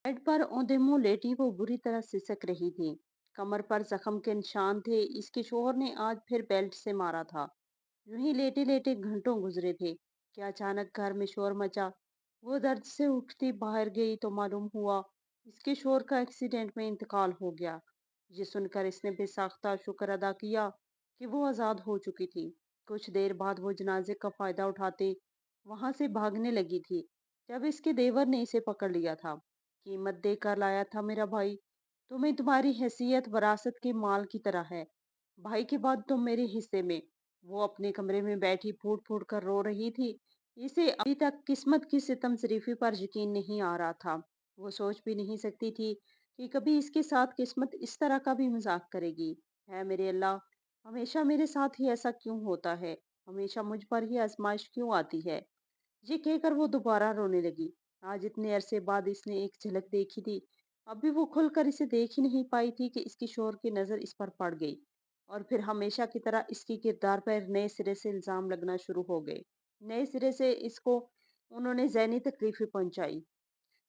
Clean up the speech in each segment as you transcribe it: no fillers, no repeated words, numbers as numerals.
Bed पर औंधे मुंह लेटी वो बुरी तरह सिसक रही थी। कमर पर जख्म के निशान थे। इसके शोहर ने आज फिर बेल्ट से मारा था। यूं ही लेटे लेटे घंटों गुजरे थे कि अचानक घर में शोर मचा। वो दर्द से उठती बाहर गई तो मालूम हुआ इसके शोहर का एक्सीडेंट में इंतकाल हो गया। ये सुनकर इसने बेसाख्ता शुक्र अदा किया कि वो आजाद हो चुकी थी। कुछ देर बाद वो जनाजे का फायदा उठाते वहां से भागने लगी थी जब इसके देवर ने इसे पकड़ लिया था। कीमत देकर लाया था मेरा भाई। तुम्हें तुम्हारी हैसियत वरासत के माल की तरह है। भाई के बाद तुम मेरे हिस्से में। वो अपने कमरे में बैठी फूट फूट कर रो रही थी। इसे अभी तक किस्मत की सितम शरीफी पर यकीन नहीं आ रहा था। वो सोच भी नहीं सकती थी कि कभी इसके साथ किस्मत इस तरह का भी मजाक करेगी। है मेरे अल्लाह, हमेशा मेरे साथ ही ऐसा क्यों होता है? हमेशा मुझ पर ही आजमाइश क्यों आती है? ये कहकर वो दोबारा रोने लगी। आज इतने अरसे बाद इसने एक झलक देखी थी। अभी वो खुलकर इसे देख ही नहीं पाई थी कि इसकी शोहर की नजर इस पर पड़ गई और फिर हमेशा की तरह इसकी किरदार पर नए सिरे से इल्जाम लगना शुरू हो गए। नए सिरे से इसको उन्होंने ज़हनी तकलीफें पहुंचाई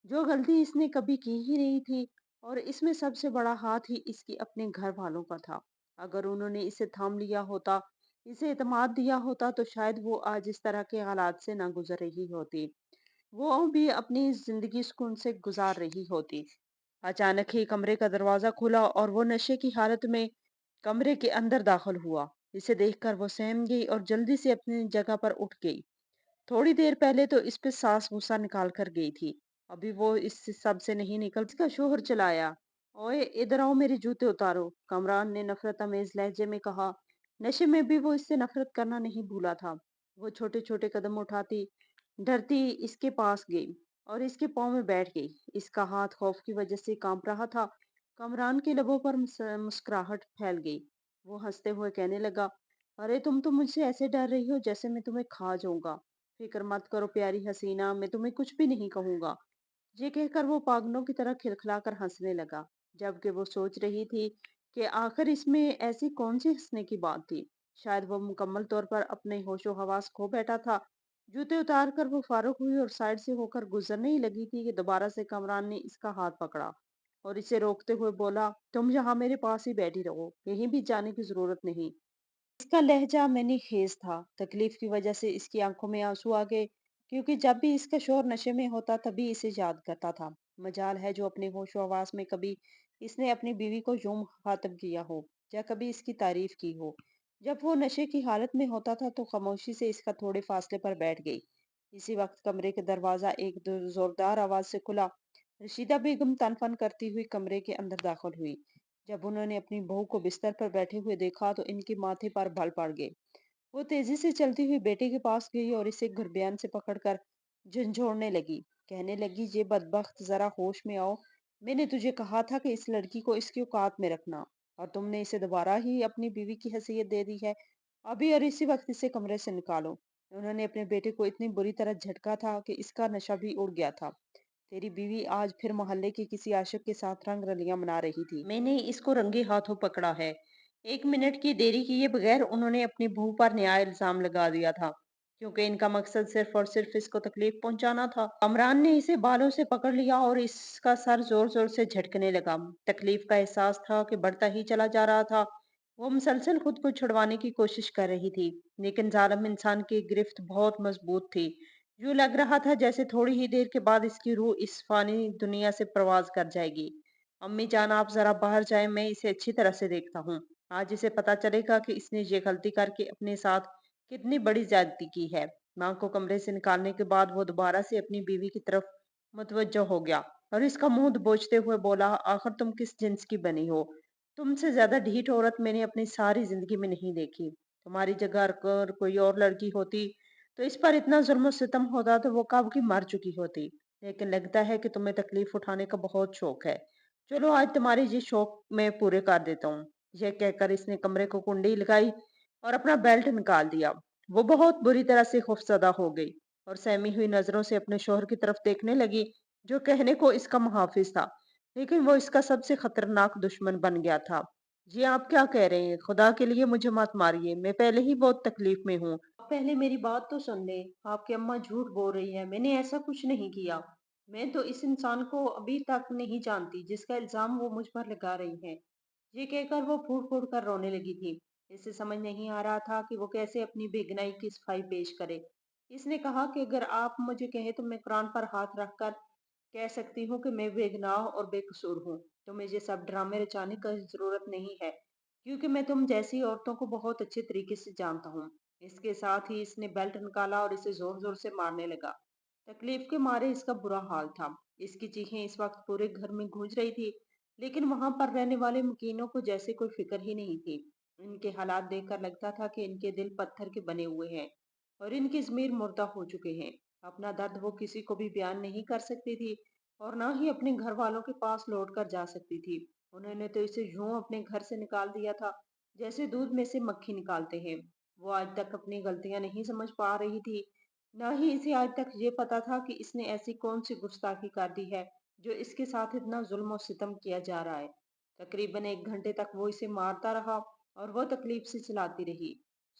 जो गलती इसने कभी की ही नहीं थी। और इसमें सबसे बड़ा हाथ ही इसकी अपने घर वालों का था। अगर उन्होंने इसे थाम लिया होता, इसे इत्मीनान दिया होता तो शायद वो आज इस तरह के हालात से ना गुजर रही होती। वो भी अपनी जिंदगी सुकून से गुजार रही होती। अचानक ही कमरे का दरवाजा खुला और वो नशे की हालत में कमरे के अंदर दाखिल हुआ। इसे देखकर वो सहम गई और जल्दी से अपनी जगह पर उठ गई। थोड़ी देर पहले तो इस पे सास भूसा निकाल कर गई थी। अभी वो इस सब से नहीं निकल। इसका शोहर चलाया, ओए इधर आओ, मेरे जूते उतारो, कमरान ने नफरत अमेज लहजे में कहा। नशे में भी वो इससे नफरत करना नहीं भूला था। वो छोटे छोटे कदम उठाती डरती इसके पास गई और इसके पाँव में बैठ गई। इसका हाथ खौफ की वजह से कांप रहा था। कमरान के लबों पर मुस्कुराहट फैल गई। वो हंसते हुए कहने लगा, अरे तुम तो मुझसे ऐसे डर रही हो जैसे मैं तुम्हें खा जाऊंगा। फिक्र मत करो प्यारी हसीना, मैं तुम्हें कुछ भी नहीं कहूंगा। ये कहकर वो पागलों की तरह खिलखिलाकर हंसने लगा। जबकि वो सोच रही थी कि आखिर इसमें ऐसी कौन सी हंसने की बात थी। शायद वो मुकम्मल तौर पर अपने होशो हवास खो बैठा था। जूते उतार कर वो फारूक हुई और साइड से होकर गुजरने ही लगी थी कि दोबारा से कमरान ने इसका हाथ पकड़ा और इसे रोकते हुए बोला, तुम यहाँ मेरे पास ही बैठी रहो, कहीं भी जाने की जरूरत नहीं। इसका लहजा मैंने खेज था। तकलीफ की वजह से इसकी आंखों में आंसू आ गए, क्योंकि जब भी इसका शोर नशे में होता तभी इसे याद करता था। मजाल है जो अपने होशो हवास में कभी इसने अपनी बीवी को यूं मुखातब किया हो या कभी इसकी तारीफ की हो। जब वो नशे की हालत में होता था तो खामोशी से इसका थोड़े फासले पर बैठ गई। इसी वक्त कमरे का दरवाजा एक जोरदार आवाज से खुला। रशीदा बेगम तनफन करती हुई कमरे के अंदर दाखिल हुई। जब उन्होंने अपनी बहू को बिस्तर पर बैठे हुए देखा तो इनके माथे पर बल पड़ गए। वो तेजी से चलती हुई बेटे के पास गई और इसे घुरब्यान से पकड़कर झंझोड़ने लगी। कहने लगी, ये बदबख्त, जरा होश में आओ। मैंने तुझे कहा था कि इस लड़की को इसकी औकात में रखना, और तुमने इसे दोबारा ही अपनी बीवी की हैसियत दे दी है। अभी और इसी वक्त इसे कमरे से निकालो। उन्होंने अपने बेटे को इतनी बुरी तरह झटका था कि इसका नशा भी उड़ गया था। तेरी बीवी आज फिर मोहल्ले के किसी आशिक के साथ रंग रलियां मना रही थी। मैंने इसको रंगे हाथों पकड़ा है। 1 मिनट की देरी किए बगैर उन्होंने अपनी बहू पर नया इल्जाम लगा दिया था, क्योंकि इनका मकसद सिर्फ और सिर्फ इसको तकलीफ पहुंचाना था। अमरान ने इसे बालों से पकड़ लिया और इसका सर जोर जोर से झटकने लगा। तकलीफ का एहसास था कि बढ़ता ही चला जा रहा था। वो मुसलसल खुद को छुड़वाने की कोशिश कर रही थी, लेकिन जालिम इंसान की गिरफ्त बहुत मजबूत थी। यूं लग रहा था जैसे थोड़ी ही देर के बाद इसकी रूह इस फानी दुनिया से प्रवास कर जाएगी। अम्मी जान, आप जरा बाहर जाएं, मैं इसे अच्छी तरह से देखता हूँ। आज इसे पता चलेगा कि इसने ये गलती करके अपने साथ कितनी बड़ी ज्यादती की है। मां को कमरे से निकालने के बाद वो दोबारा से अपनी बीवी की तरफ मुतवज्जो हो गया और इसका मुंह दबोचते हुए बोला, आखिर तुम किस जिन्स की बनी हो? तुमसे ज्यादा ढीठ औरत मैंने अपनी सारी जिंदगी में नहीं देखी। तुम्हारी जगह अगर कोई और लड़की होती तो इस पर इतना जुल्म सितम होता तो वो कब की मर चुकी होती। लेकिन लगता है कि तुम्हें तकलीफ उठाने का बहुत शौक है। चलो आज तुम्हारे ये शौक मैं पूरे कर देता हूँ। यह कहकर इसने कमरे को कुंडी लगाई और अपना बेल्ट निकाल दिया। वो बहुत बुरी तरह से खौफजदा हो गई और सहमी हुई नजरों से अपने शोहर की तरफ देखने लगी, जो कहने को इसका मुहाफिज था, लेकिन वो इसका सबसे खतरनाक दुश्मन बन गया था। जी आप क्या कह रहे हैं? खुदा के लिए मुझे मत मारिए, मैं पहले ही बहुत तकलीफ में हूँ। आप पहले मेरी बात तो सुन ले। आपकी अम्मा झूठ बोल रही है, मैंने ऐसा कुछ नहीं किया। मैं तो इस इंसान को अभी तक नहीं जानती जिसका इल्जाम वो मुझ पर लगा रही है। ये कहकर वो फूट फूट कर रोने लगी थी। इसे समझ नहीं आ रहा था कि वो कैसे अपनी बेगुनाही की सफाई पेश करे। इसने कहा कि अगर आप मुझे कहे तो मैं कुरान पर हाथ रखकर कह सकती हूँ कि मैं बेगुनाह और बेकसूर हूँ। तो मुझे सब ड्रामे रचाने की जरूरत नहीं है, क्योंकि मैं तुम जैसी औरतों को बहुत अच्छे तरीके से जानता हूँ। इसके साथ ही इसने बेल्ट निकाला और इसे जोर जोर से मारने लगा। तकलीफ के मारे इसका बुरा हाल था। इसकी चीखें इस वक्त पूरे घर में गूंज रही थी, लेकिन वहां पर रहने वाले मकीनों को जैसे कोई फिक्र ही नहीं थी। इनके हालात देखकर लगता था कि इनके दिल पत्थर के बने हुए हैं और इनकी ज़मीर मुर्दा हो चुके हैं। अपना दर्द वो किसी को भी बयान नहीं कर सकती थी और ना ही अपने घर वालों के पास लौट कर जा सकती थी। उन्होंने तो इसे यूं अपने घर से निकाल दिया था जैसे दूध में से मक्खी निकालते हैं। वो आज तक अपनी गलतियां नहीं समझ पा रही थी। ना ही इसे आज तक ये पता था कि इसने ऐसी कौन सी गुस्ताखी कर दी है जो इसके साथ इतना जुल्म और सितम किया जा रहा है। तकरीबन 1 घंटे तक वो इसे मारता रहा और वो तकलीफ से चिल्लाती रही।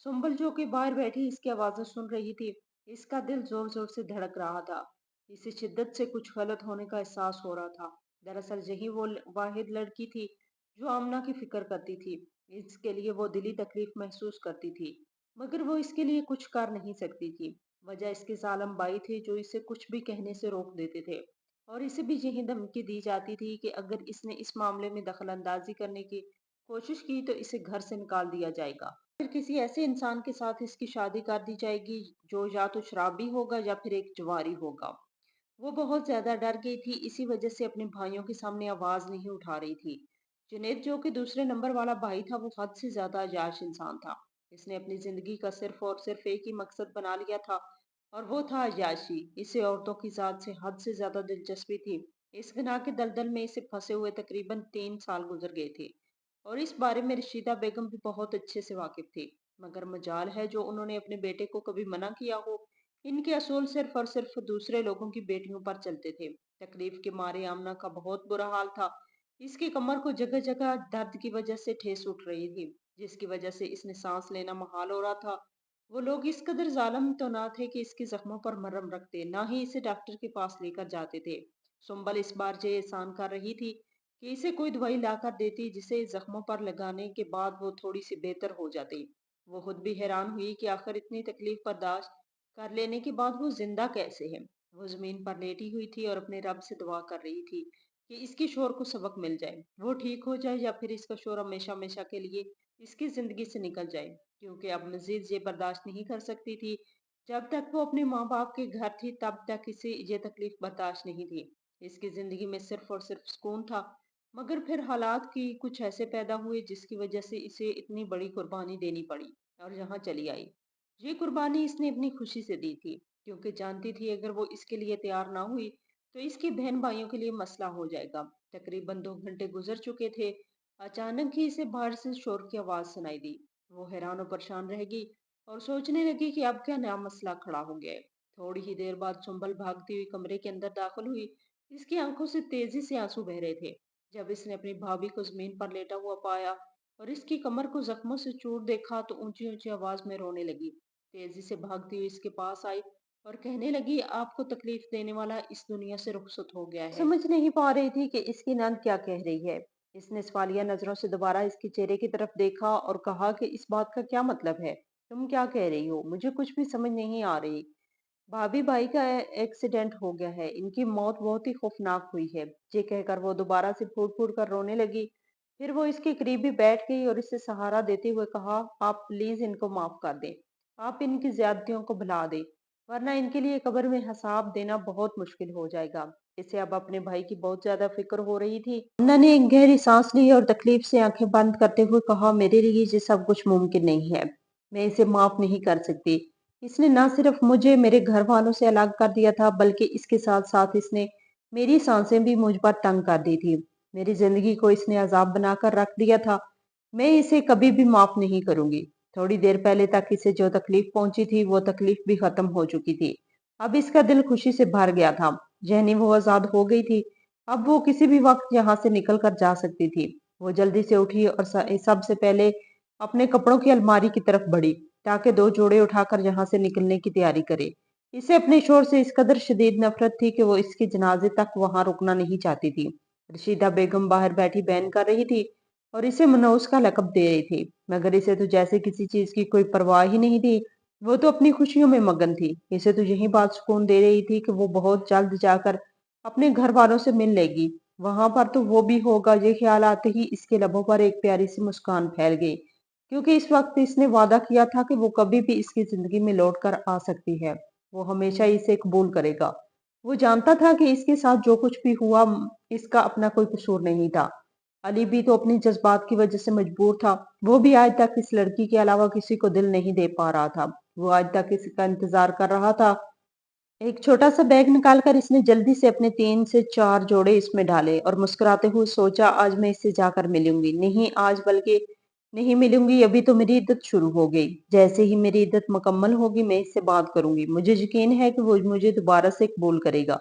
सुंबल जो कि बाहर बैठी इसकी आवाजें सुन रही थी, इसका दिल जोर जोर से धड़क रहा था। इसे शिद्दत से कुछ गलत होने का एहसास हो रहा था। दरअसल यही वो वाहिद लड़की थी जो आमना की फिक्र करती थी। इसके लिए वो दिली तकलीफ महसूस करती थी, मगर वो इसके लिए कुछ कर नहीं सकती थी। वजह इसके जालिम भाई थे जो इसे कुछ भी कहने से रोक देते थे और इसे भी यही धमकी दी जाती थी कि अगर इसने इस मामले में दखल अंदाजी करने की कोशिश की तो इसे घर से निकाल दिया जाएगा। फिर किसी ऐसे इंसान के साथ इसकी शादी कर दी जाएगी जो या तो शराबी होगा या फिर एक जुआरी होगा। वो बहुत ज्यादा डर गई थी, इसी वजह से अपने भाइयों के सामने आवाज नहीं उठा रही थी। जुनैद जो कि दूसरे नंबर वाला भाई था वो हद से ज्यादा अयाश इंसान था। इसने अपनी जिंदगी का सिर्फ और सिर्फ एक ही मकसद बना लिया था और वो था अय्याशी। इसे औरतों की जात से हद से ज्यादा दिलचस्पी थी। इस गुनाह के दलदल में इसे फंसे हुए तकरीबन 3 साल गुजर गए थे और इस बारे में रशीदा बेगम भी बहुत अच्छे से वाकिफ थी। मगर मजाल है जो उन्होंने अपने बेटे को कभी मना किया हो। इनके असूल सिर्फ और सिर्फ दूसरे लोगों की बेटियों पर चलते थे। तकलीफ के मारे आमना का बहुत बुरा हाल था। इसकी कमर को जगह जगह दर्द की वजह से ठेस उठ रही थी, जिसकी वजह से इसने सांस लेना मुहाल हो रहा था। वो लोग इस कदर जालिम तो ना थे कि इसके जख्मों पर मरहम रखते, ना ही इसे डॉक्टर के पास लेकर जाते थे। सुंबल इस बार ये एहसान कर रही थी कि इसे कोई दवाई लाकर देती जिसे जख्मों पर लगाने के बाद वो थोड़ी सी बेहतर हो जाती। वो खुद भी हैरान हुई कि आखिर इतनी तकलीफ बर्दाश्त कर लेने के बाद वो जिंदा कैसे है। वो जमीन पर लेटी हुई थी और अपने रब से दुआ कर रही थी कि इसके शोर को सबक मिल जाए, वो ठीक हो जाए या फिर इसका शोर हमेशा हमेशा के लिए इसकी जिंदगी से निकल जाए, क्योंकि अब मजीद ये बर्दाश्त नहीं कर सकती थी। जब तक वो अपने माँ बाप के घर थी तब तक इसे ये तकलीफ बर्दाश्त नहीं थी। इसकी जिंदगी में सिर्फ और सिर्फ सुकून था। मगर फिर हालात की कुछ ऐसे पैदा हुए जिसकी वजह से इसे इतनी बड़ी कुर्बानी देनी पड़ी और यहाँ चली आई। ये कुर्बानी इसने अपनी खुशी से दी थी, क्योंकि जानती थी अगर वो इसके लिए तैयार ना हुई तो इसकी बहन भाइयों के लिए मसला हो जाएगा। तकरीबन 2 घंटे गुजर चुके थे। अचानक ही इसे बाहर से शोर की आवाज सुनाई दी। वो हैरान और परेशान रह गई और सोचने लगी कि अब क्या नया मसला खड़ा हो गया है। थोड़ी ही देर बाद सुंबल भागती हुई कमरे के अंदर दाखिल हुई। इसकी आंखों से तेजी से आंसू बह रहे थे। जब इसने अपनी भाभी को जमीन पर लेटा हुआ पाया और इसकी कमर को जख्मों से चूर देखा तो ऊंची ऊंची आवाज में रोने लगी। तेजी से भागती हुई इसके पास आई और कहने लगी, आपको तकलीफ देने वाला इस दुनिया से रुखसत हो गया है। समझ नहीं पा रही थी कि इसकी नंद क्या कह रही है। इसने सवालिया नजरों से दोबारा इसके चेहरे की तरफ देखा और कहा कि इस बात का क्या मतलब है? तुम क्या कह रही हो? मुझे कुछ भी समझ नहीं आ रही। भाभी भाई का एक्सीडेंट हो गया है, इनकी मौत बहुत ही खौफनाक हुई है। ये कहकर वो दोबारा से फूट फूट कर रोने लगी। फिर वो इसके करीब ही बैठ गई और इसे सहारा देते हुए कहा, आप प्लीज इनको माफ कर दें। आप इनकी ज्यादतियों को भुला दें, वरना इनके लिए कब्र में हिसाब देना बहुत मुश्किल हो जाएगा। इसे अब अपने भाई की बहुत ज्यादा फिक्र हो रही थी। अन्ना ने एक गहरी सांस ली और तकलीफ से आंखें बंद करते हुए कहा, मेरे लिए ये सब कुछ मुमकिन नहीं है। मैं इसे माफ नहीं कर सकती। इसने न सिर्फ मुझे मेरे घर वालों से अलग कर दिया था, बल्कि इसके साथ साथ इसने मेरी सांसें भी मुझ पर तंग कर दी थी। मेरी जिंदगी को इसने अजाब बनाकर रख दिया था। मैं इसे कभी भी माफ नहीं करूंगी। थोड़ी देर पहले तक इसे जो तकलीफ पहुंची थी वो तकलीफ भी खत्म हो चुकी थी। अब इसका दिल खुशी से भर गया था। जहनी वो आजाद हो गई थी। अब वो किसी भी वक्त यहाँ से निकल कर जा सकती थी। वो जल्दी से उठी और सबसे पहले अपने कपड़ों की अलमारी की तरफ बढ़ी ताकि 2 जोड़े उठाकर यहाँ से निकलने की तैयारी करे। इसे अपने शोहर से इस कदर शदीद नफरत थी कि वो इसके जनाजे तक वहां रुकना नहीं चाहती थी। रशीदा बेगम बाहर बैठी बयान कर रही थी और इसे मनहूस का लकब दे रही थी, मगर इसे तो जैसे किसी चीज की कोई परवाह ही नहीं थी। वो तो अपनी खुशियों में मगन थी। इसे तो यही बात सुकून दे रही थी कि वो बहुत जल्द जाकर अपने घर वालों से मिल लेगी। वहां पर तो वो भी होगा, ये ख्याल आते ही इसके लबों पर एक प्यारी सी मुस्कान फैल गई, क्योंकि इस वक्त इसने वादा किया था कि वो कभी भी इसकी जिंदगी में लौट कर आ सकती है। वो हमेशा इसे कबूल करेगा। वो जानता था कि इसके साथ जो कुछ भी हुआ इसका अपना कोई कसूर नहीं था। अली भी तो अपनी जज्बात की वजह से मजबूर था। वो भी आज तक इस लड़की के अलावा किसी को दिल नहीं दे पा रहा था। वो आज तक इसका इंतजार कर रहा था। एक छोटा सा बैग निकालकर इसने जल्दी से अपने 3 से 4 जोड़े इसमें डाले और मुस्कुराते हुए सोचा, आज मैं इससे जाकर मिलूंगी। नहीं आज, बल्कि नहीं मिलूंगी, अभी तो मेरी इद्दत शुरू हो गई। जैसे ही मेरी इद्दत मुकम्मल होगी मैं इससे बात करूंगी। मुझे यकीन है कि वो मुझे दोबारा से कबूल करेगा।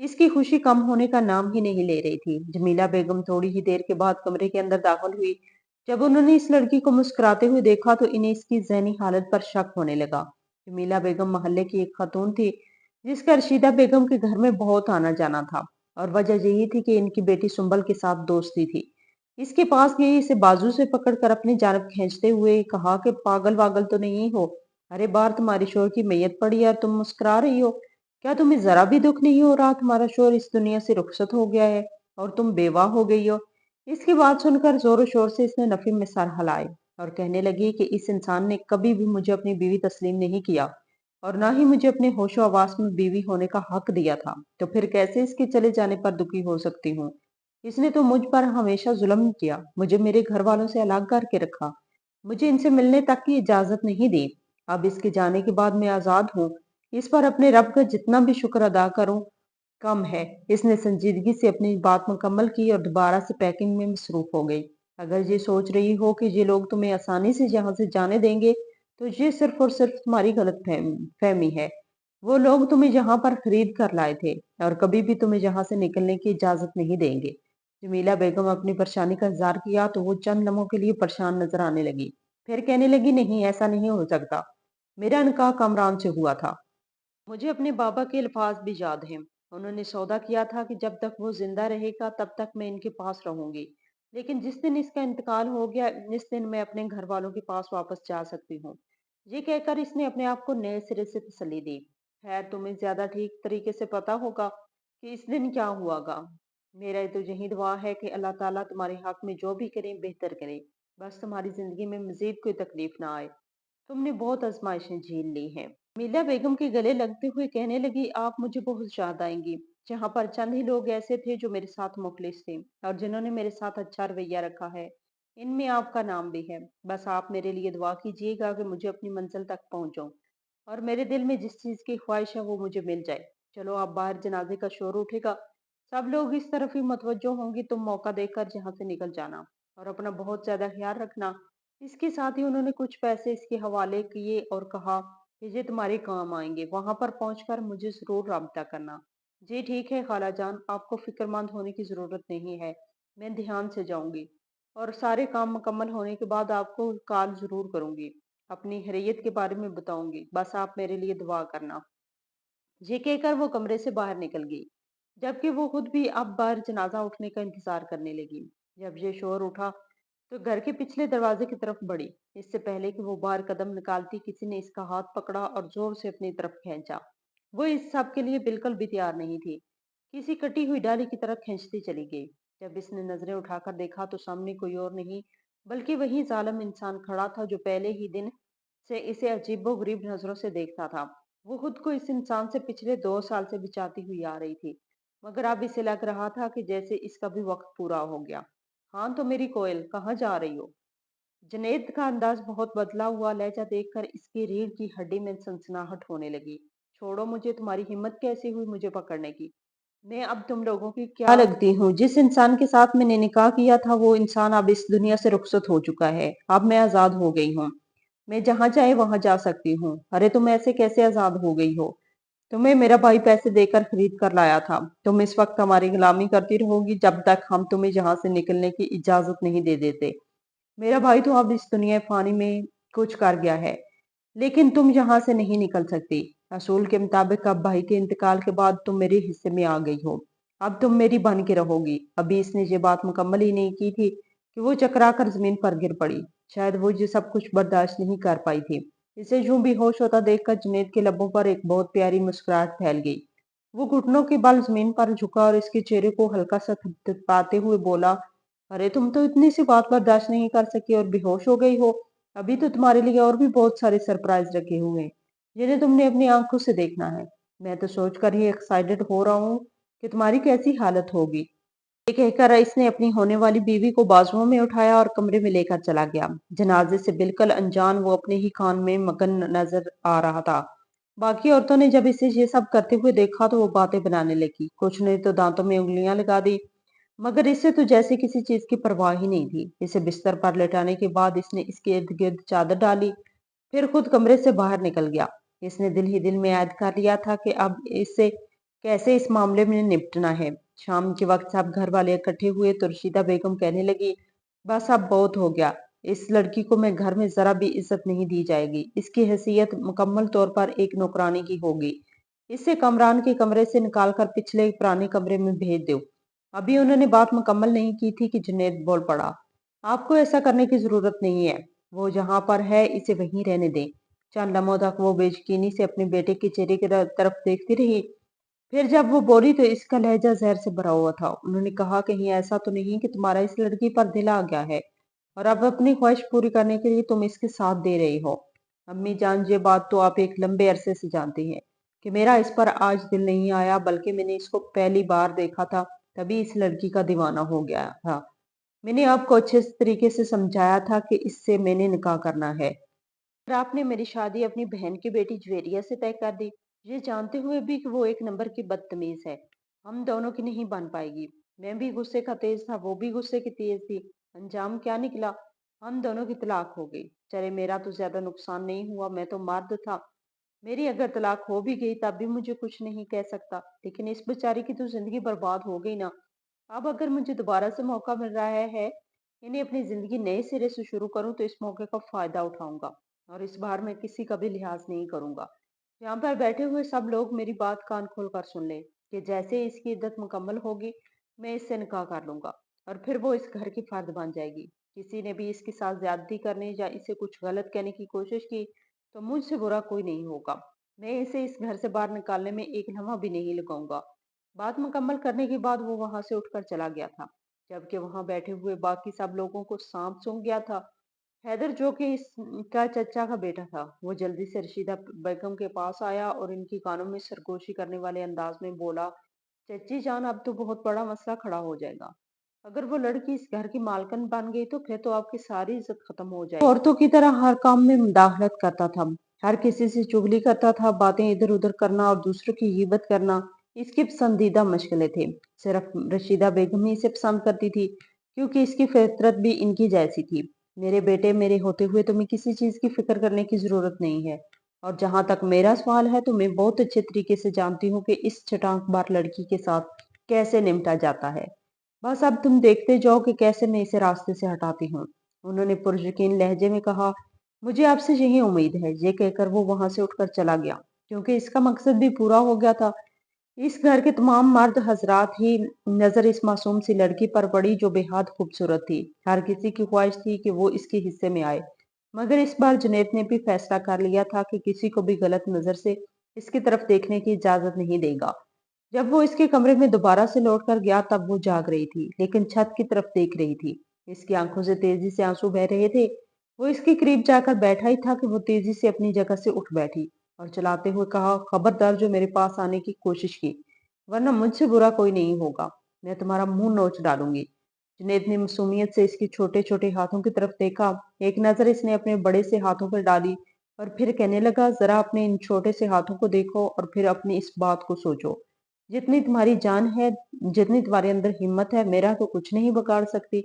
इसकी खुशी कम होने का नाम ही नहीं ले रही थी। जमीला बेगम थोड़ी ही देर के बाद कमरे के अंदर दाखिल हुई। जब उन्होंने इस लड़की को मुस्कुराते हुए देखा तो इन्हें इसकी जहनी हालत पर शक होने लगा। जमीला बेगम मोहल्ले की एक खातून थी जिसका रशीदा बेगम के घर में बहुत आना जाना था, और वजह यही थी कि इनकी बेटी सुंबल के साथ दोस्ती थी। इसके पास गई, इसे बाजू से पकड़कर अपनी जानब खींचते हुए कहा कि पागल वागल तो नहीं हो? अरे बाहर तुम्हारे शोहर की मैयत पड़ी है और तुम मुस्कुरा रही हो? क्या तुम्हें जरा भी दुख नहीं हो रहा? तुम्हारा शोहर इस दुनिया से रुखसत हो गया है और तुम बेवा हो गई हो। इसकी बात सुनकर जोरों शोर से इसने नफी में सर हिलाए और कहने लगी कि इस इंसान ने कभी भी मुझे अपनी बीवी तस्लीम नहीं किया और ना ही मुझे अपने होशो आवास में बीवी होने का हक दिया था, तो फिर कैसे इसके चले जाने पर दुखी हो सकती हूँ? इसने तो मुझ पर हमेशा जुल्म किया, मुझे मेरे घर वालों से अलग करके रखा, मुझे इनसे मिलने तक की इजाजत नहीं दी। अब इसके जाने के बाद मैं आजाद हूँ। इस पर अपने रब का जितना भी शुक्र अदा करूं कम है। इसने संजीदगी से अपनी बात मुकम्मल की और दोबारा से पैकिंग में मसरूफ हो गई। अगर ये सोच रही हो कि ये लोग तुम्हें आसानी से यहाँ से जाने देंगे, तो ये सिर्फ और सिर्फ तुम्हारी गलत फहमी है। वो लोग तुम्हें यहाँ पर खरीद कर लाए थे और कभी भी तुम्हें यहाँ से निकलने की इजाजत नहीं देंगे। जमीला बेगम अपनी परेशानी का इजहार किया तो वो चंद लम्हों के लिए परेशान नजर आने लगी। फिर कहने लगी, नहीं ऐसा नहीं हो सकता। मेरा निकाह कामरान से हुआ था। मुझे अपने बाबा के अल्फाज भी याद हैं। उन्होंने सौदा किया था कि जब तक वो जिंदा रहेगा तब तक मैं इनके पास रहूंगी, लेकिन जिस दिन इसका इंतकाल हो गया इस दिन मैं अपने घर वालों के पास वापस जा सकती हूँ। ये कहकर इसने अपने आप को नए सिरे से तसल्ली दी। खैर तुम्हें ज्यादा ठीक तरीके से पता होगा कि इस दिन क्या हुआगा। मेरा तो यही दुआ है कि अल्लाह ताला तुम्हारे हक में जो भी करे बेहतर करे। बस तुम्हारी जिंदगी में मजीद कोई तकलीफ ना आए। तुमने बहुत आजमाइशें झेल ली हैं। मीला बेगम के गले लगते हुए कहने लगी, आप मुझे बहुत याद आएंगी। जहाँ पर चंद ही लोग ऐसे थे जो मेरे साथ मुखलिस थे और जिन्होंने मेरे साथ अच्छा रवैया रखा है, इनमें आपका नाम भी है। बस आप मेरे लिए दुआ कीजिएगा कि मुझे अपनी मंजिल तक पहुंचाऊं और मेरे दिल में जिस चीज की ख्वाहिश है वो मुझे मिल जाए। चलो आप बाहर जनाजे का शोर उठेगा, सब लोग इस तरफ ही मतवज्जो होंगे, तुम मौका देखकर यहाँ से निकल जाना और अपना बहुत ज्यादा ख्याल रखना। इसके साथ ही उन्होंने कुछ पैसे इसके हवाले किए और कहा कि ये तुम्हारे काम आएंगे, वहां पर पहुंचकर मुझे जरूर राब्ता करना। जी ठीक है खाला जान, आपको फिक्रमंद होने की जरूरत नहीं है। मैं ध्यान से जाऊंगी और सारे काम मुकम्मल होने के बाद आपको कॉल जरूर करूंगी। अपनी हैरियत के बारे में बताऊंगी, बस आप मेरे लिए दुआ करना। ये कहकर वो कमरे से बाहर निकल गई, जबकि वो खुद भी अब बाहर जनाजा उठने का इंतजार करने लगी। जब ये शोर उठा तो घर के पिछले दरवाजे की तरफ बढ़ी। इससे पहले कि वो बाहर कदम निकालती किसी ने इसका हाथ पकड़ा और जोर से अपनी तरफ खींचा। वो इस सब के लिए बिल्कुल भी तैयार नहीं थी। किसी कटी हुई डाली की तरफ खींचती चली गई। जब इसने नजरें उठाकर देखा तो सामने कोई और नहीं बल्कि वही जालिम इंसान खड़ा था जो पहले ही दिन से इसे अजीबोगरीब नजरों से देखता था। वो खुद को इस इंसान से पिछले 2 साल से बिचाती हुई आ रही थी, मगर अब इसे लग रहा था कि जैसे इसका भी वक्त पूरा हो गया। हाँ तो मेरी कोयल, कहाँ जा रही हो? जनेद का अंदाज बहुत बदला हुआ लहजा देखकर इसकी रीढ़ की हड्डी में सनसनाहट होने लगी। छोड़ो मुझे, तुम्हारी हिम्मत कैसी हुई मुझे पकड़ने की? मैं अब तुम लोगों की क्या लगती हूँ? जिस इंसान के साथ मैंने निकाह किया था वो इंसान अब इस दुनिया से रुखसत हो चुका है। अब मैं आजाद हो गई हूँ। मैं जहाँ चाहे वहां जा सकती हूँ। अरे तुम ऐसे कैसे आजाद हो गई हो? तुम्हें मेरा भाई पैसे देकर खरीद कर लाया था। तुम इस वक्त हमारी गुलामी करती रहोगी जब तक हम तुम्हें यहाँ से निकलने की इजाजत नहीं दे देते। मेरा भाई तो अब इस दुनिया फानी में कुछ कर गया है, लेकिन तुम यहाँ से नहीं निकल सकती। असूल के मुताबिक अब भाई के इंतकाल के बाद तुम मेरे हिस्से में आ गई हो। अब तुम मेरी बन के रहोगी। अभी इसने ये बात मुकम्मल ही नहीं की थी कि वो चकरा कर जमीन पर गिर पड़ी। शायद वो ये सब कुछ बर्दाश्त नहीं कर पाई थी। इसे यूं बेहोश होता देखकर जुनैद के लबों पर एक बहुत प्यारी मुस्कुराहट फैल गई। वो घुटनों के बल जमीन पर झुका और इसके चेहरे को हल्का सा थपथपाते हुए बोला, अरे तुम तो इतनी सी बात बर्दाश्त नहीं कर सकी और बेहोश हो गई हो। अभी तो तुम्हारे लिए और भी बहुत सारे सरप्राइज रखे हुए हैं जिन्हें तुमने अपनी आंखों से देखना है। मैं तो सोचकर ही एक्साइटेड हो रहा हूँ कि तुम्हारी कैसी हालत होगी। ये कहकर इसने अपनी होने वाली बीवी को बाजुओं में उठाया और कमरे में लेकर चला गया। जनाजे से बिल्कुल अनजान वो अपने ही काम में मगन नजर आ रहा था। बाकी औरतों ने जब इसे ये सब करते हुए देखा तो वो बातें बनाने लगी। कुछ ने तो दांतों में उंगलियां लगा दी, मगर इसे तो जैसे किसी चीज की परवाह ही नहीं थी। इसे बिस्तर पर लेटाने के बाद इसने इसके इर्द गिर्द चादर डाली, फिर खुद कमरे से बाहर निकल गया। इसने दिल ही दिल में ऐद कर लिया था कि अब इससे कैसे इस मामले में निपटना है। शाम के वक्त सब घर वाले इकट्ठे हुए तो रशीदा बेगम कहने लगी, बस अब बहुत हो गया। इस लड़की को मैं घर में जरा भी इज्जत नहीं दी जाएगी। इसकी हैसियत मुकम्मल तौर पर एक नौकरानी की होगी। इसे कमरान के कमरे से निकालकर पिछले पुराने कमरे में भेज दो। अभी उन्होंने बात मुकम्मल नहीं की थी कि जुनैद बोल पड़ा, आपको ऐसा करने की जरूरत नहीं है। वो जहां पर है इसे वहीं रहने दें। चंद लम्हों तक वो बेयकीनी से अपने बेटे के चेहरे की तरफ देखती रही। फिर जब वो बोली तो इसका लहजा जहर से भरा हुआ था। उन्होंने कहा, कहीं ऐसा तो नहीं कि तुम्हारा इस लड़की पर दिल आ गया है और अब अपनी ख्वाहिश पूरी करने के लिए तुम इसके साथ दे रही हो। अम्मी जान, ये बात तो आप एक लंबे अरसे से जानती हैं कि मेरा इस पर आज दिल नहीं आया, बल्कि मैंने इसको पहली बार देखा था तभी इस लड़की का दीवाना हो गया था। मैंने आपको अच्छे तरीके से समझाया था कि इससे मैंने निकाह करना है, और आपने मेरी शादी अपनी बहन की बेटी जवेरिया से तय कर दी, ये जानते हुए भी कि वो एक नंबर की बदतमीज है। हम दोनों की नहीं बन पाएगी। मैं भी गुस्से का तेज था, वो भी गुस्से की तेज थी। अंजाम क्या निकला? हम दोनों की तलाक हो गई। चले, मेरा तो ज्यादा नुकसान नहीं हुआ, मैं तो मर्द था। मेरी अगर तलाक हो भी गई तब भी मुझे कुछ नहीं कह सकता, लेकिन इस बेचारी की तो जिंदगी बर्बाद हो गई ना। अब अगर मुझे दोबारा से मौका मिल रहा है इन्हें अपनी जिंदगी नए सिरे से शुरू करूं तो इस मौके का फायदा उठाऊंगा, और इस बार मैं किसी का भी लिहाज नहीं करूंगा। यहाँ पर बैठे हुए सब लोग मेरी बात कान खोल कर सुन लें कि जैसे ही इसकी इद्दत मुकम्मल होगी मैं इससे निकाह कर लूंगा और फिर वो इस घर की फर्द बन जाएगी। किसी ने भी इसके साथ ज्यादती करने या इसे कुछ गलत कहने की कोशिश की तो मुझसे बुरा कोई नहीं होगा। मैं इसे इस घर से बाहर निकालने में एक लम्हा भी नहीं लगाऊंगा। बात मुकम्मल करने के बाद वो वहां से उठकर चला गया था, जबकि वहां बैठे हुए बाकी सब लोगों को सांप सूंघ गया था। हैदर, जो कि इसका चचा का बेटा था, वो जल्दी से रशीदा बेगम के पास आया और इनकी कानों में सरगोशी करने वाले अंदाज में बोला, चची जान, अब तो बहुत बड़ा मसला खड़ा हो जाएगा। अगर वो लड़की इस घर की मालकिन बन गई तो फिर तो आपकी सारी इज्जत खत्म हो जाएगी। औरतों की तरह हर काम में मुदाखलत करता था, हर किसी से चुगली करता था। बातें इधर उधर करना और दूसरों की गीबत करना इसकी पसंदीदा मशगले थे। सिर्फ रशीदा बेगम ही इसे पसंद करती थी, क्योंकि इसकी फितरत भी इनकी जैसी थी। मेरे बेटे मेरे होते हुए तुम्हें किसी चीज की फिक्र करने की जरूरत नहीं है। और जहां तक मेरा सवाल है तो मैं बहुत अच्छे तरीके से जानती हूँ कि इस चटाकबार लड़की के साथ कैसे निपटा जाता है। बस अब तुम देखते जाओ कि कैसे मैं इसे रास्ते से हटाती हूँ। उन्होंने पुरयकीन लहजे में कहा, मुझे आपसे यही उम्मीद है। ये कहकर वो वहां से उठकर चला गया, क्योंकि इसका मकसद भी पूरा हो गया था। इस घर के तमाम मर्द हजरात ही नजर इस मासूम सी लड़की पर पड़ी जो बेहद खूबसूरत थी। हर किसी की ख्वाहिश थी कि वो इसके हिस्से में आए, मगर इस बार जुनैद ने भी फैसला कर लिया था कि किसी को भी गलत नजर से इसकी तरफ देखने की इजाजत नहीं देगा। जब वो इसके कमरे में दोबारा से लौट कर गया तब वो जाग रही थी, लेकिन छत की तरफ देख रही थी। इसकी आंखों से तेजी से आंसू बह रहे थे। वो इसके करीब जाकर बैठा ही था कि वो तेजी से अपनी जगह से उठ बैठी और चलाते हुए कहा, खबरदार जो मेरे पास आने की कोशिश की, वरना मुझसे बुरा कोई नहीं होगा। मैं तुम्हारा मुंह नोच डालूंगी। जुनैद ने मासूमियत से इसके छोटे छोटे हाथों की तरफ देखा। एक नजर इसने अपने बड़े से हाथों पर डाली और फिर कहने लगा, जरा अपने इन छोटे से हाथों को देखो और फिर अपनी इस बात को सोचो। जितनी तुम्हारी जान है, जितनी तुम्हारे अंदर हिम्मत है, मेरा तो कुछ नहीं बिगाड़ सकती।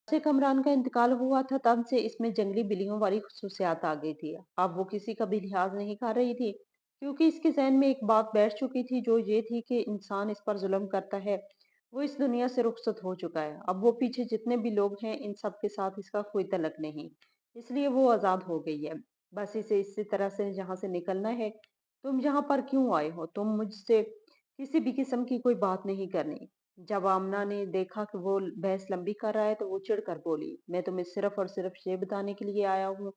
से कमरान का इंतकाल हुआ था तब से इसमें जंगली बिल्लियों वाली खसूसियात आ गई थी। अब वो किसी का भी लिहाज नहीं कर रही थी, क्योंकि इसके जहन में एक बात बैठ चुकी थी, जो ये थी कि इंसान इस पर जुल्म करता है वो इस दुनिया से रुखसत हो चुका है। अब वो पीछे जितने भी लोग हैं इन सब के साथ इसका कोई तलक नहीं, इसलिए वो आजाद हो गई है। बस इसे इसी तरह से यहाँ से निकलना है। तुम यहाँ पर क्यों आए हो? तुम मुझसे किसी भी किस्म की कोई बात नहीं करनी। जब आमना ने देखा कि वो बहस लंबी कर रहा है तो वो चिढ़कर बोली, मैं तुम्हें सिर्फ और सिर्फ ये बताने के लिए आया हूँ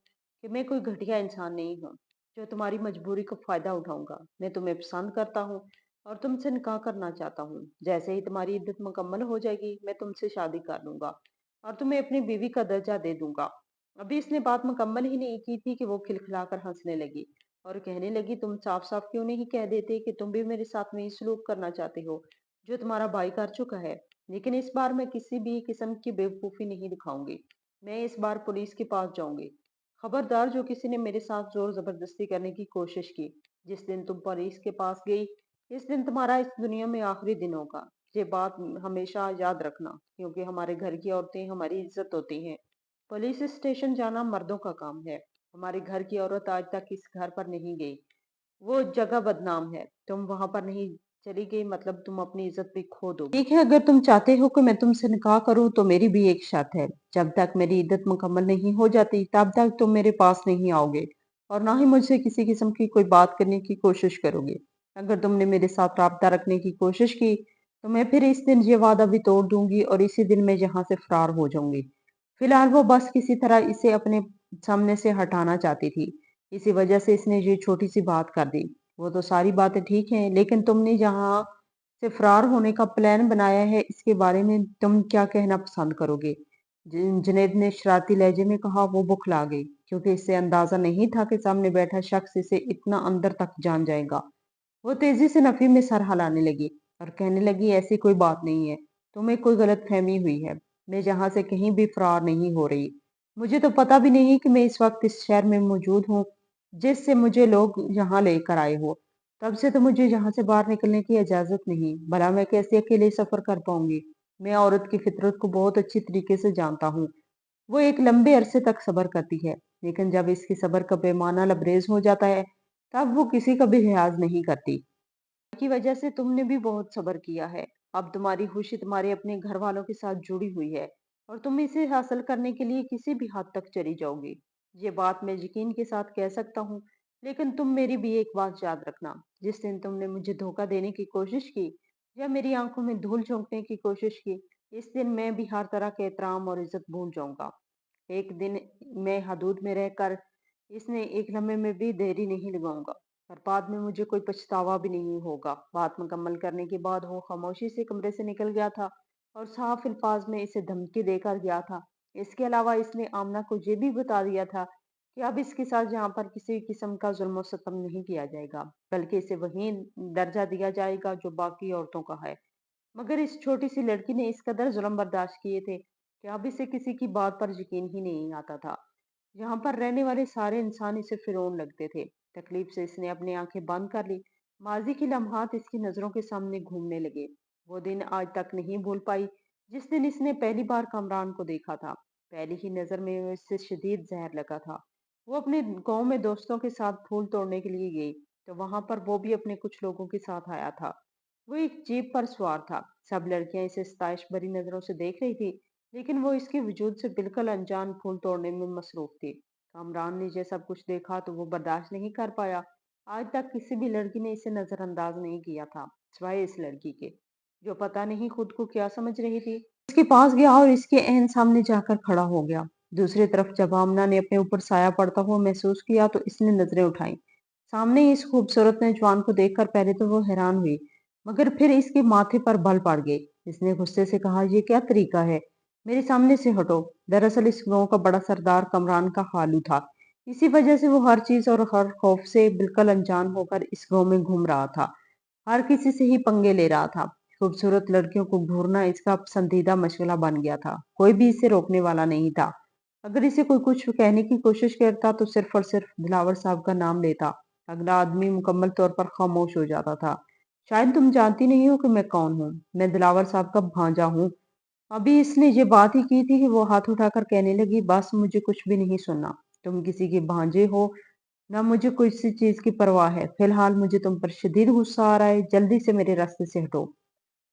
कि मैं कोई घटिया इंसान नहीं हूँ जो तुम्हारी मजबूरी का फायदा उठाऊंगा। मैं तुम्हें पसंद करता हूँ और तुमसे निकाह करना चाहता हूँ। जैसे ही तुम्हारी इद्दत मुकम्मल हो जाएगी मैं तुमसे शादी कर लूंगा और तुम्हें अपनी बीवी का दर्जा दे दूंगा। अभी इसने बात मुकम्मल ही नहीं की थी कि वो खिलखिलाकर हंसने लगी और कहने लगी, तुम साफ साफ क्यों नहीं कह देते कि तुम भी मेरे साथ में ही सलूक करना चाहते हो जो तुम्हारा भाई कर चुका है। लेकिन इस बार मैं किसी भी किस्म की बेवकूफी नहीं दिखाऊंगी। मैं इस बार पुलिस के पास जाऊंगी। खबरदार जो किसी ने मेरे साथ जोर जबरदस्ती करने की कोशिश की। जिस दिन तुम पुलिस के पास गई इस दिन तुम्हारा इस दुनिया में आखिरी दिन होगा। ये बात हमेशा याद रखना, क्योंकि हमारे घर की औरतें हमारी इज्जत होती हैं। पुलिस स्टेशन जाना मर्दों का काम है। हमारे घर की औरत आज तक इस घर पर नहीं गई। वो जगह बदनाम है। तुम वहां पर नहीं चली गई मतलब तुम अपनी इज्जत भी खो दोगी। ठीक है, अगर तुम चाहते हो कि मैं तुमसे निकाह करूं तो मेरी भी एक शर्त है। जब तक मेरी इद्दत मुकम्मल नहीं हो जाती तब तक तुम मेरे पास नहीं आओगे और ना ही मुझसे किसी किस्म की कोई बात करने की कोशिश करोगे। अगर तुमने मेरे साथ राब्ता रखने की कोशिश की तो मैं फिर इस दिन ये वादा भी तोड़ दूंगी और इसी दिन मैं यहाँ से फरार हो जाऊंगी। फिलहाल वो बस किसी तरह इसे अपने सामने से हटाना चाहती थी। इसी वजह से इसने ये छोटी सी बात कर दी। वो तो सारी बातें ठीक हैं, लेकिन तुमने जहाँ से फरार होने का प्लान बनाया है इसके बारे में तुम क्या कहना पसंद करोगे? जुनैद ने शरारती लहजे में कहा। वो बुखला गई क्योंकि इसे अंदाजा नहीं था कि सामने बैठा शख्स इसे इतना अंदर तक जान जाएगा। वो तेजी से नफी में सर हिलाने लगी और कहने लगी, ऐसी कोई बात नहीं है। तुम्हें कोई गलत फहमी हुई है। मैं यहाँ से कहीं भी फरार नहीं हो रही। मुझे तो पता भी नहीं कि मैं इस वक्त इस शहर में मौजूद हूँ जिससे मुझे लोग यहाँ लेकर आए हो। तब से तो मुझे यहाँ से बाहर निकलने की इजाजत नहीं। भला मैं कैसे अकेले सफर कर पाऊंगी? मैं औरत की फितरत को बहुत अच्छी तरीके से जानता हूँ। वो एक लंबे अरसे तक सब्र करती है, लेकिन जब इसकी सब्र का पैमाना लबरेज हो जाता है तब वो किसी का भी लिहाज नहीं करती। की वजह से तुमने भी बहुत सब्र किया है। अब तुम्हारी खुशी तुम्हारे अपने घर वालों के साथ जुड़ी हुई है और तुम इसे हासिल करने के लिए किसी भी हद तक चली जाओगी। ये बात मैं यकीन के साथ कह सकता हूँ। लेकिन तुम मेरी भी एक बात याद रखना, जिस दिन तुमने मुझे धोखा देने की कोशिश की या मेरी आंखों में धूल झोंकने की कोशिश की, इस दिन मैं भी हर तरह के एहतराम और इज्जत भूल जाऊंगा। एक दिन मैं हदूद में रहकर इसने एक लम्हे में भी देरी नहीं लगाऊंगा और बाद में मुझे कोई पछतावा भी नहीं होगा। बात मुकम्मल करने के बाद वो खामोशी से कमरे से निकल गया था और साफ अल्फाज में इसे धमकी देकर गया था। इसके अलावा इसने आमना को ये भी बता दिया था कि अब इसके साथ यहाँ पर किसी किस्म का जुल्म सतम नहीं किया जाएगा, बल्कि इसे वही दर्जा दिया जाएगा जो बाकी औरतों का है। मगर इस छोटी सी लड़की ने इस कदर जुल्म बर्दाश्त किए थे कि अब इसे किसी की बात पर यकीन ही नहीं आता था। यहाँ पर रहने वाले सारे इंसान इसे फिरौन लगते थे। तकलीफ से इसने अपनी आंखें बंद कर ली। माजी के लम्हात इसकी नजरों के सामने घूमने लगे। वो दिन आज तक नहीं भूल पाई जिस दिन इसने पहली बार कमरान को देखा था। पहली ही नजर में वो इससे शदीद जहर लगा था। वो अपने गांव में दोस्तों के साथ फूल तोड़ने के लिए गई तो वहां पर वो भी अपने कुछ लोगों के साथ आया था। वो एक जीप पर सवार था। सब लड़कियां इसे सताइश भरी नजरों से देख रही थी, लेकिन वो इसके वजूद से बिल्कुल अनजान फूल तोड़ने में मसरूफ थी। कामरान ने ये सब कुछ देखा तो वो बर्दाश्त नहीं कर पाया। आज तक किसी भी लड़की ने इसे नजरअंदाज नहीं किया था, सिवाय इस लड़की के, जो पता नहीं खुद को क्या समझ रही थी। इसके पास गया और इसके एहन सामने जाकर खड़ा हो गया। दूसरी तरफ जब आमना ने अपने ऊपर साया पड़ता हुआ महसूस किया तो इसने नजरें उठाई। सामने इस खूबसूरत नौजवान को देखकर पहले तो वो हैरान हुई, मगर फिर इसके माथे पर बल पड़ गए। इसने गुस्से से कहा, ये क्या तरीका है? मेरे सामने से हटो। दरअसल इस गांव का बड़ा सरदार कमरान का खालू था। इसी वजह से वो हर चीज और हर खौफ से बिल्कुल अनजान होकर इस गांव में घूम रहा था। हर किसी से ही पंगे ले रहा था। खूबसूरत लड़कियों को घूरना इसका पसंदीदा मशगला बन गया था। कोई भी इसे रोकने वाला नहीं था। अगर इसे कोई कुछ कहने की कोशिश करता तो सिर्फ और सिर्फ दिलावर साहब का नाम लेता। अगला आदमी मुकम्मल तौर पर खामोश हो जाता था। शायद तुम जानती नहीं हो कि मैं कौन हूँ। मैं दिलावर साहब का भांजा हूँ। अभी इसने ये बात ही की थी कि वो हाथ उठाकर कहने लगी, बस मुझे कुछ भी नहीं सुनना। तुम किसी के भांजे हो, ना मुझे किसी चीज की परवाह है। फिलहाल मुझे तुम पर शदीद गुस्सा आ रहा है। जल्दी से मेरे रास्ते से हटो,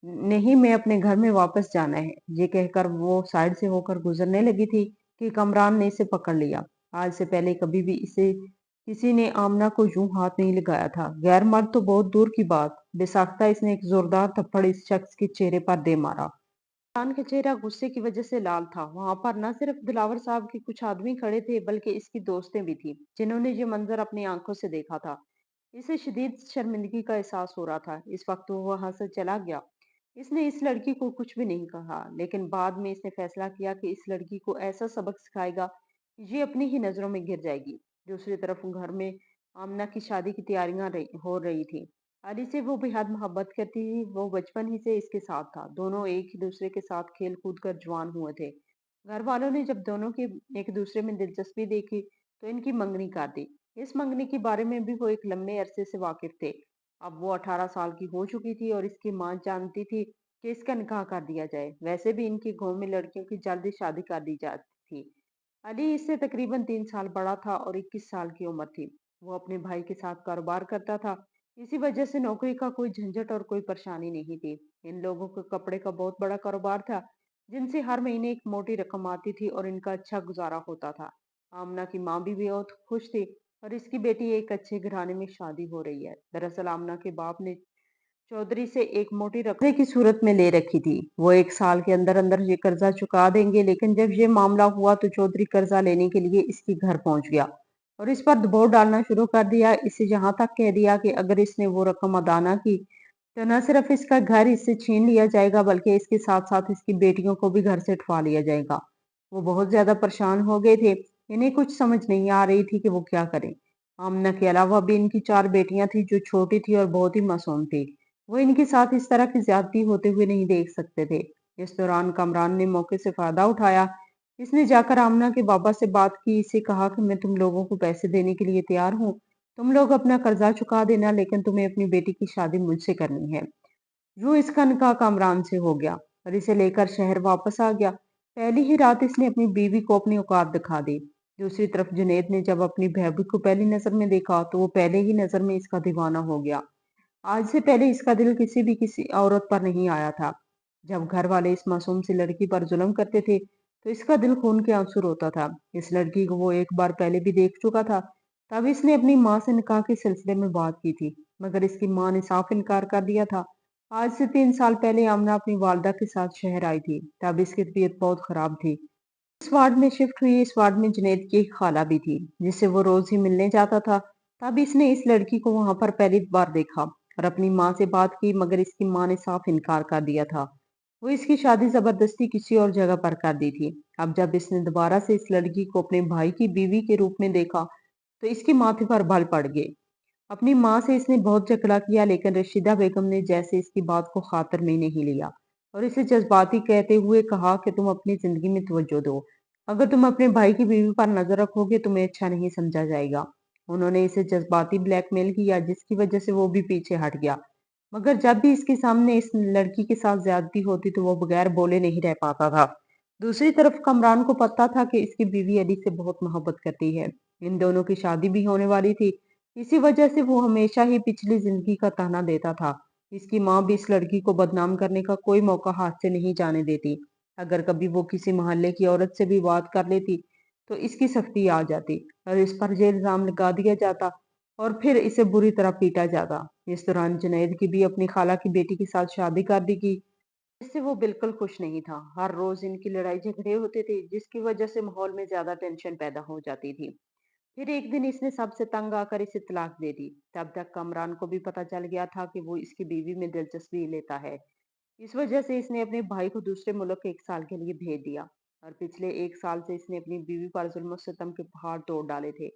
नहीं मैं अपने घर में वापस जाना है। ये कहकर वो साइड से होकर गुजरने लगी थी कि कमरान ने इसे पकड़ लिया। आज से पहले कभी भी इसे किसी ने आमना को यूं हाथ नहीं लगाया था। गैर मर्द तो बहुत दूर की बात, बेसाख्ता इसने एक जोरदार थप्पड़ इस शख्स के चेहरे पर दे मारा। खान का चेहरा गुस्से की वजह से लाल था। वहां पर न सिर्फ दिलावर साहब के कुछ आदमी खड़े थे, बल्कि इसकी दोस्तें भी थी, जिन्होंने ये मंजर अपनी आंखों से देखा था। इसे शदीद शर्मिंदगी का एहसास हो रहा था। इस वक्त वो वहां से चला गया। इसने इस लड़की को कुछ भी नहीं कहा, लेकिन बाद में इसने फैसला किया कि इस लड़की को ऐसा सबक सिखाएगा कि ये अपनी ही नजरों में गिर जाएगी। दूसरी तरफ घर में आमना की शादी की तैयारियां हो रही थी। अली से वो बेहद मोहब्बत करती थी। वो बचपन ही से इसके साथ था। दोनों एक ही दूसरे के साथ खेल कूद कर जवान हुए थे। घर वालों ने जब दोनों की एक दूसरे में दिलचस्पी देखी, तो इनकी मंगनी कर दी। इस मंगनी के बारे में भी वो एक लंबे अरसे से वाकिफ थे। अब वो 18 साल की हो चुकी थी और इसकी माँ जानती थी कि इसका निकाह कर दिया जाए। वैसे भी इनके गांव में लड़कियों की जल्दी शादी कर दी जाती थी। अली इससे तकरीबन 3 साल बड़ा था और 21 साल की उम्र थी। वो अपने भाई के साथ कारोबार करता था। इसी वजह से नौकरी का कोई झंझट और कोई परेशानी नहीं थी। इन लोगों को कपड़े का बहुत बड़ा कारोबार था, जिनसे हर महीने एक मोटी रकम आती थी और इनका अच्छा गुजारा होता था। आमना की माँ भी बहुत खुश थी और इसकी बेटी एक अच्छे घराने में शादी हो रही है। दरअसल आमना के बाप ने चौधरी से एक मोटी रकम की सूरत में ले रखी थी। वो 1 साल के अंदर अंदर ये कर्जा चुका देंगे, लेकिन जब ये मामला हुआ तो चौधरी कर्जा लेने के लिए इसके घर पहुंच गया और इस पर दबाव डालना शुरू कर दिया। इसे यहाँ तक कह दिया कि अगर इसने वो रकम अदा ना की तो न सिर्फ इसका घर इससे छीन लिया जाएगा, बल्कि इसके साथ साथ इसकी बेटियों को भी घर से उठवा लिया जाएगा। वो बहुत ज्यादा परेशान हो गए थे। इन्हें कुछ समझ नहीं आ रही थी कि वो क्या करें। आमना के अलावा भी इनकी 4 बेटियां थी, जो छोटी थी और बहुत ही मासूम थी। वो इनके साथ इस तरह की ज्यादती होते हुए नहीं देख सकते थे। इस दौरान कमरान ने मौके से फायदा उठाया। इसने जाकर आमना के बाबा से बात की। इसे कहा कि मैं तुम लोगों को पैसे देने के लिए तैयार हूँ। तुम लोग अपना कर्जा चुका देना, लेकिन तुम्हें अपनी बेटी की शादी मुझसे करनी है। यूं इसका निकाह कामरान से हो गया और इसे लेकर शहर वापस आ गया। पहली ही रात इसने अपनी बीवी को अपनी औकात दिखा दी। दूसरी तरफ जुनेद ने जब अपनी बहबू को पहली नजर में देखा, तो वो पहले ही नजर में इसका दीवाना हो गया। आज से पहले इसका दिल किसी औरत पर नहीं आया था। जब घर वाले इस मासूम सी लड़की पर जुल्म करते थे, तो इसका दिल खून के आंसू रोता था। इस लड़की को वो एक बार पहले भी देख चुका था। तब इसने अपनी माँ से निकाह के सिलसिले में बात की थी, मगर इसकी माँ ने साफ इनकार कर दिया था। आज से 3 साल पहले आमना अपनी वालदा के साथ शहर आई थी। तब इसकी तबीयत बहुत खराब थी। इस वार्ड में शिफ्ट हुई। इस वार्ड में जुनैद की एक खाला भी थी, जिससे वो रोज ही मिलने जाता था। तब इसने इस लड़की को वहां पर पहली बार देखा और अपनी माँ से बात की, मगर इसकी माँ ने साफ इनकार कर दिया था। वो इसकी शादी जबरदस्ती किसी और जगह पर कर दी थी। अब जब इसने दोबारा से इस लड़की को अपने भाई की बीवी के रूप में देखा, तो इसके माथे पर बल पड़ गए। अपनी माँ से इसने बहुत झगड़ा किया, लेकिन रशीदा बेगम ने जैसे इसकी बात को खातर में नहीं लिया और इसे जज्बाती कहते हुए कहा कि तुम अपनी जिंदगी में तवज्जो दो। अगर तुम अपने भाई की बीवी पर नजर रखोगे, तुम्हें अच्छा नहीं समझा जाएगा। उन्होंने इसे जज्बाती ब्लैकमेल किया, जिसकी वजह से वो भी पीछे हट गया। मगर जब भी इसके सामने इस लड़की के साथ ज्यादती होती, तो वो बगैर बोले नहीं रह पाता था। दूसरी तरफ कमरान को पता था कि इसकी बीवी अली से बहुत मोहब्बत करती है। इन दोनों की शादी भी होने वाली थी। इसी वजह से वो हमेशा ही पिछली जिंदगी का ताना देता था। इसकी माँ भी इस लड़की को बदनाम करने का कोई मौका हाथ से नहीं जाने देती। अगर कभी वो किसी मोहल्ले की औरत से भी बात कर लेती, तो इसकी सख्ती आ जाती और इस पर ये इल्जाम लगा दिया जाता और फिर इसे बुरी तरह पीटा जाता। इस दौरान जुनैद की भी अपनी खाला की बेटी के साथ शादी कर दी गई, इससे वो बिल्कुल खुश नहीं था। हर रोज इनकी लड़ाई झगड़े होते थे, जिसकी वजह से माहौल में ज्यादा टेंशन पैदा हो जाती थी। फिर एक दिन इसने सबसे तंग आकर इसे तलाक दे दी। तब तक कमरान को भी पता चल गया था कि वो इसकी बीवी में दिलचस्पी लेता है। इस वजह से इसने अपने भाई को दूसरे मुल्क 1 साल के लिए भेज दिया और पिछले 1 साल से इसने अपनी बीवी पर जुल्म सितम के पहाड़ तोड़ डाले थे।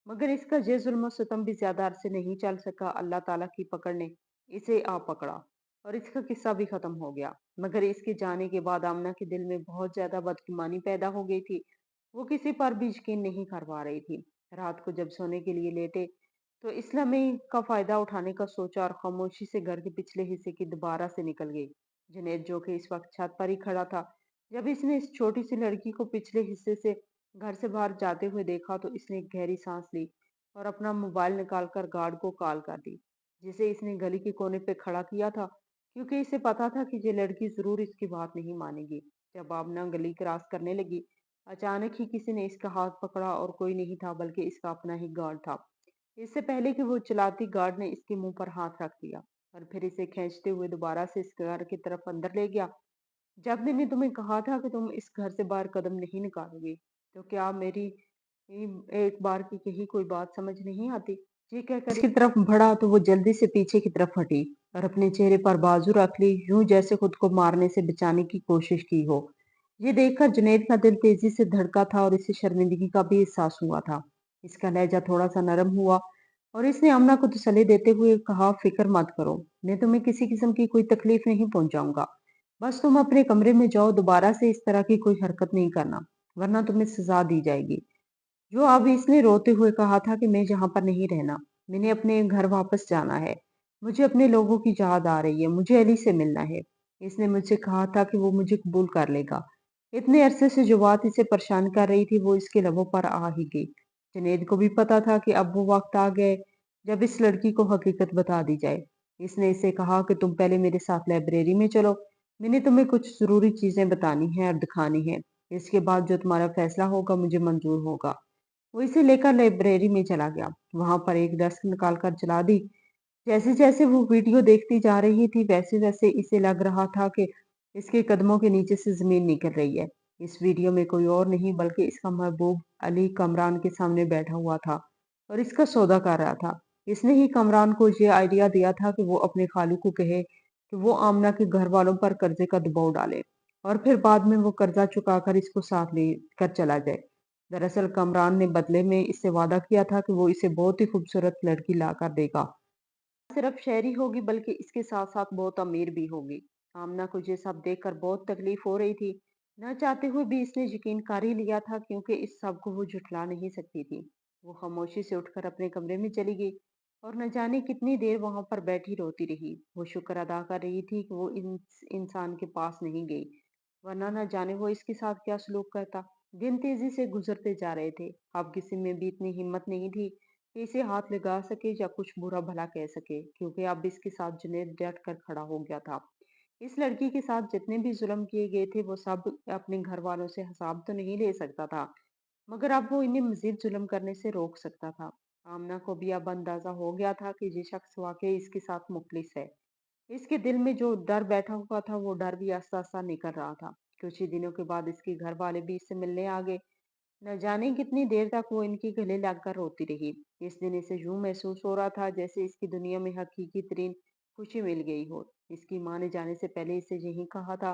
मगर इसका ये जुल्म सितम भी ज्यादा अरसे नहीं चल सका। अल्लाह ताला की पकड़ ने इसे आ पकड़ा और इसका किस्सा भी खत्म हो गया। मगर इसके जाने के बाद आमना के दिल में बहुत ज्यादा बदगुमानी पैदा हो गई थी। वो किसी पर भी यकीन नहीं कर पा रही थी। रात को जब सोने के लिए लेटे, तो इस्लामी का फायदा उठाने का सोचा और खामोशी से घर के पिछले हिस्से की दोबारा से निकल गई। जुनैद, जो कि इस वक्त छत पर ही खड़ा था, जब इसने इस छोटी सी लड़की को पिछले हिस्से से घर से बाहर जाते हुए देखा, तो इसने एक गहरी सांस ली और अपना मोबाइल निकालकर गार्ड को कॉल कर दी, जिसे इसने गली के कोने पे खड़ा किया था, क्योंकि इसे पता था कि ये लड़की जरूर इसकी बात नहीं मानेगी। जब आमना गली क्रॉस करने लगी, अचानक ही किसी ने इसका हाथ पकड़ा और कोई नहीं था बल्कि इसका अपना ही गार्ड था। इससे पहले कि वो चिल्लाती, गार्ड ने इसके मुंह पर हाथ रख दिया और फिर इसे खींचते हुए दोबारा से इस घर की तरफ अंदर ले गया। जब मैंने तुम्हें कहा था कि तुम इस घर से बाहर कदम नहीं निकालोगी, तो क्या मेरी एक बार की कही कोई बात समझ नहीं आती? ये कहकर इसकी तरफ बढ़ा तो वो जल्दी से पीछे की तरफ हटी और अपने चेहरे पर बाजू रख ली, यूं जैसे खुद को मारने से बचाने की कोशिश की हो। ये देखकर जुनैद का दिल तेजी से धड़का था और इसे शर्मिंदगी का भी एहसास हुआ था। इसका लहजा थोड़ा सा नरम हुआ और इसने आमना को तसल्ली देते हुए कहा, फिक्र मत करो, मैं तुम्हें किसी किस्म की कोई तकलीफ नहीं पहुंचाऊंगा। बस तुम अपने कमरे में जाओ, दोबारा से इस तरह की कोई हरकत नहीं करना, वरना तुम्हें सजा दी जाएगी। जो अब इसने रोते हुए कहा था कि मैं यहाँ पर नहीं रहना, मैंने अपने घर वापस जाना है। मुझे अपने लोगों की याद आ रही है, मुझे अली से मिलना है। इसने मुझसे कहा था कि वो मुझे कबूल कर लेगा। इतने अरसे से जो बात इसे परेशान कर रही थी वो इसके लबों पर आ ही गई। जुनैद को भी पता था कि अब वो वक्त आ गए जब इस लड़की को हकीकत बता दी जाए। इसने इसे कहा कि तुम पहले मेरे साथ लाइब्रेरी में चलो, मैंने तुम्हें कुछ जरूरी चीजें बतानी है और दिखानी है। इसके बाद जो तुम्हारा फैसला होगा मुझे मंजूर होगा। वो इसे लेकर लाइब्रेरी में चला गया, वहां पर एक डेस्क निकालकर चला दी। जैसे जैसे वो वीडियो देखती जा रही थी वैसे वैसे इसे लग रहा था कि इसके कदमों के नीचे से जमीन निकल रही है। इस वीडियो में कोई और नहीं बल्कि इसका महबूब अली कमरान के सामने बैठा हुआ था और इसका सौदा कर रहा था। इसने ही कमरान को ये आइडिया दिया था कि वो अपने खालू को कहे कि वो आमना के घर वालों पर कर्जे का दबाव डाले और फिर बाद में वो कर्जा चुकाकर इसको साथ लेकर चला जाए। दरअसल कमरान ने बदले में इससे वादा किया था कि वो इसे बहुत ही खूबसूरत लड़की ला कर देगा, सिर्फ शहरी होगी बल्कि इसके साथ साथ बहुत अमीर भी होगी। आमना को ये सब देखकर बहुत तकलीफ हो रही थी। न चाहते हुए भी इसने यकीन कर ही लिया था क्योंकि इस सब को वो झुठला नहीं सकती थी। वो खामोशी से उठकर अपने कमरे में चली गई और न जाने कितनी देर वहां पर बैठी रोती रही। वो शुक्र अदा कर रही थी कि वो इंसान के पास नहीं गई, वरना न जाने वो इसके साथ क्या सलूक करता। दिन तेजी से गुजरते जा रहे थे। अब किसी में भी इतनी हिम्मत नहीं थी कि इसे हाथ लगा सके या कुछ बुरा भला कह सके, क्योंकि अब इसके साथ जुनैद डट कर खड़ा हो गया था। इस लड़की के साथ जितने भी जुल्म किए गए थे वो सब अपने घर वालों से हिसाब तो नहीं ले सकता था, मगर अब वो इन्हें मजीद जुल्म करने से रोक सकता था। आमना को भी अब अंदाजा हो गया था कि ये शख्स वाकई इसके साथ मुखलिस है। इसके दिल में जो डर बैठा हुआ था वो डर भी आस्ता आस्ता निकल रहा था। कुछ ही दिनों के बाद इसके घर वाले भी इससे मिलने आ गए। न जाने कितनी देर तक वो इनके गले लगकर रोती रही। इस दिन इसे यूं महसूस हो रहा था जैसे इसकी दुनिया में हकीकी तरीन खुशी मिल गई हो। इसकी माँ ने जाने से पहले इसे यही कहा था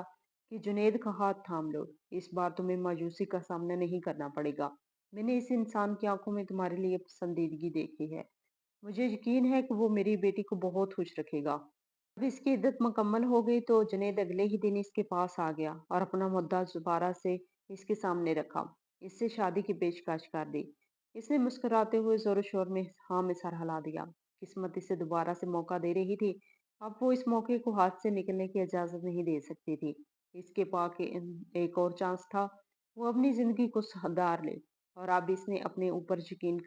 कि जुनैद का हाथ थाम लो, इस बार तुम्हें मायूसी का सामना नहीं करना पड़ेगा। मैंने इस इंसान की आंखों में तुम्हारे लिए पसंदीदगी देखी है, मुझे यकीन है कि वो मेरी बेटी को बहुत खुश रखेगा। जब इसकी इद्दत मुकम्मल हो गई तो जुनैद अगले ही दिन इसके पास आ गया और अपना मुद्दा दोबारा से इसके सामने रखा। इससे शादी की पेशकश कर दी। इसने मुस्कुराते हुए जोर शोर में हाँ में सर हिला दिया। किस्मत इसे दोबारा से मौका दे रही थी। अब वो इस मौके को हाथ से निकलने की इजाजत नहीं दे सकती थी। इसके पास एक और चांस था, वो अपनी जिंदगी को सुधार ले। और अब इसने अपने ऊपर यकीन